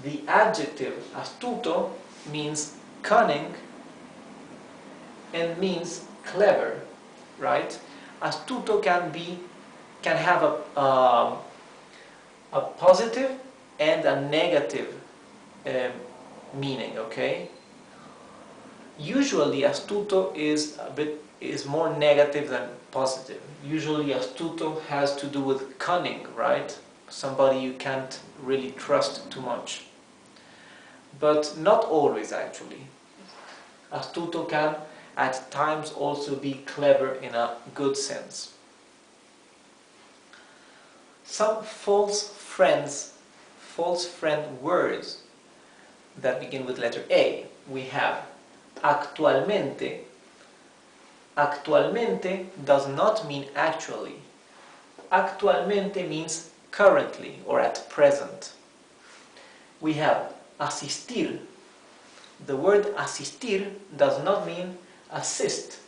The adjective astuto means cunning and means clever, right? Astuto can have a positive and a negative meaning, okay? Usually astuto is more negative than positive. Usually astuto has to do with cunning, right? Somebody you can't really trust too much. But not always, actually. Astuto can at times also be clever in a good sense. Some false friend words that begin with letter A. We have actualmente. Actualmente does not mean actually. Actualmente means currently or at present. We have asistir. The word asistir does not mean assist.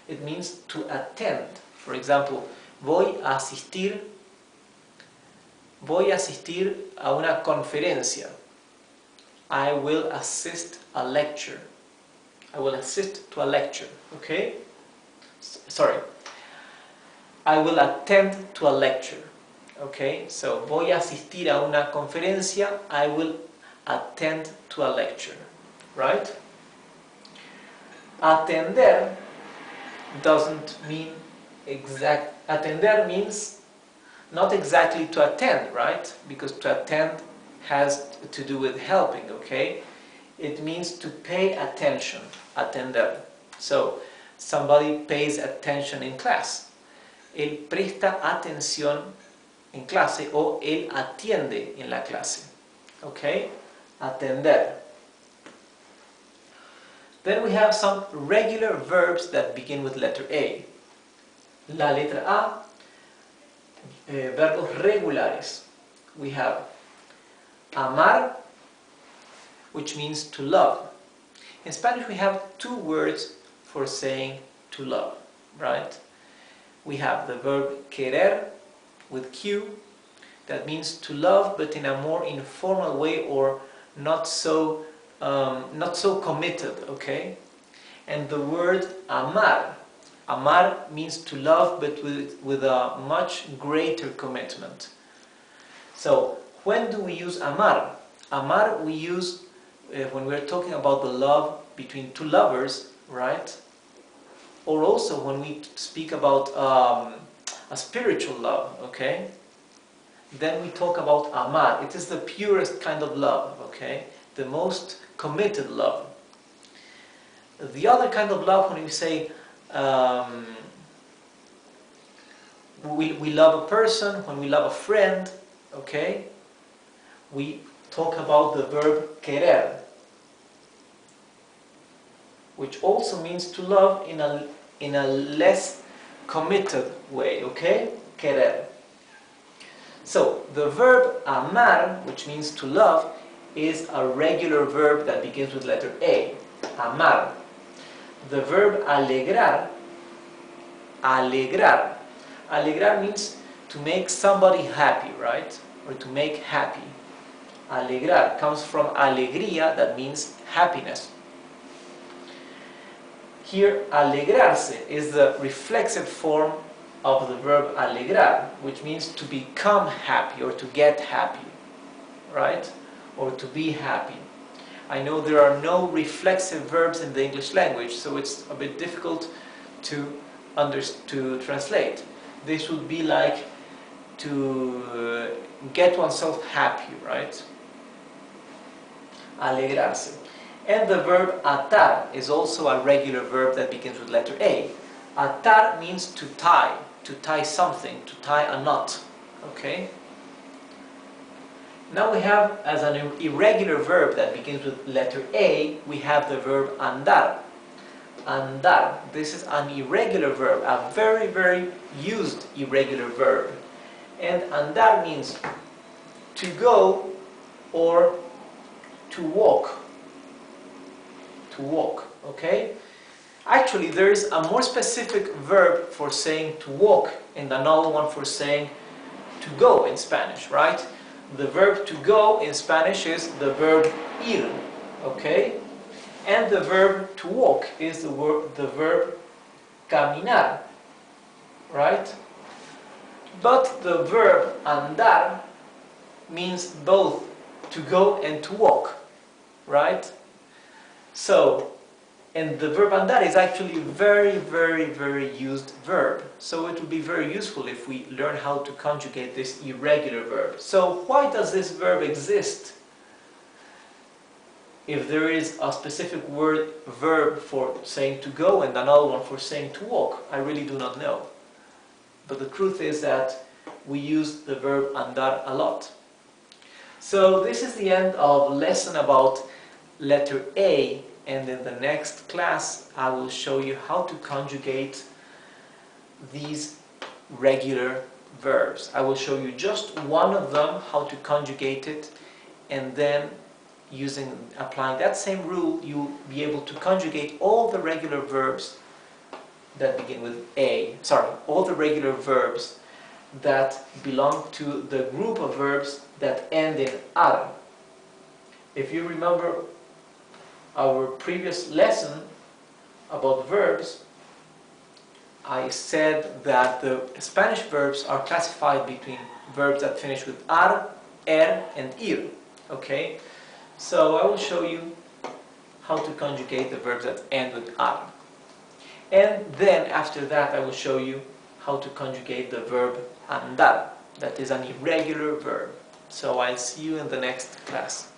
It means to attend. For example, voy a asistir a una conferencia. I will assist a lecture. I will assist to a lecture, okay? Sorry. I will attend to a lecture, okay? So, voy a asistir a una conferencia. I will attend to a lecture, right? Atender doesn't mean exact. Atender means not exactly to attend, right? Because to attend has to do with helping, okay? It means to pay attention, atender. So, somebody pays attention in class. Él presta atención en clase o él atiende en la clase. Okay? Atender. Then we have some regular verbs that begin with letter A. La letra A, verbos regulares. We have amar, which means to love. In Spanish we have two words for saying to love, right? We have the verb querer with Q, that means to love but in a more informal way or not so committed, okay? And the word amar. Amar means to love but with a much greater commitment. So when do we use amar? Amar we use when we're talking about the love between two lovers, right? Or also when we speak about a spiritual love, okay? Then we talk about amar. It is the purest kind of love, okay? The most committed love. The other kind of love, when we say we love a person, when we love a friend, okay? We talk about the verb querer, which also means to love in a less committed way, okay? Querer. So, the verb amar, which means to love, is a regular verb that begins with letter A, amar. The verb alegrar, alegrar. Alegrar means to make somebody happy, right? Or to make happy. Alegrar comes from alegría, that means happiness. Here, alegrarse is the reflexive form of the verb alegrar, which means to become happy or to get happy, right? Or to be happy. I know there are no reflexive verbs in the English language, so it's a bit difficult to translate. This would be like to get oneself happy, right? Alegrarse. And the verb atar is also a regular verb that begins with letter A. Atar means to tie something, to tie a knot, okay? Now we have, as an irregular verb that begins with letter A, we have the verb andar. Andar, this is an irregular verb, a very, very used irregular verb. And andar means to go or to walk. To walk, okay? Actually, there is a more specific verb for saying to walk and another one for saying to go in Spanish, right? The verb to go in Spanish is the verb ir, okay? And the verb to walk is the verb caminar, right? But the verb andar means both to go and to walk, right? So, and the verb andar is actually a very used verb. So it would be very useful if we learn how to conjugate this irregular verb. So why does this verb exist? If there is a specific verb for saying to go and another one for saying to walk, I really do not know. But the truth is that we use the verb andar a lot. So this is the end of lesson about letter A, and in the next class I will show you how to conjugate these regular verbs. I will show you just one of them, how to conjugate it, and then applying that same rule, you'll be able to conjugate all the regular verbs that begin with A. All the regular verbs that belong to the group of verbs that end in ar. If you remember our previous lesson about verbs, I said that the Spanish verbs are classified between verbs that finish with ar, and ir. Okay? So I will show you how to conjugate the verbs that end with ar. And then after that I will show you how to conjugate the verb andar, that is an irregular verb. So I'll see you in the next class.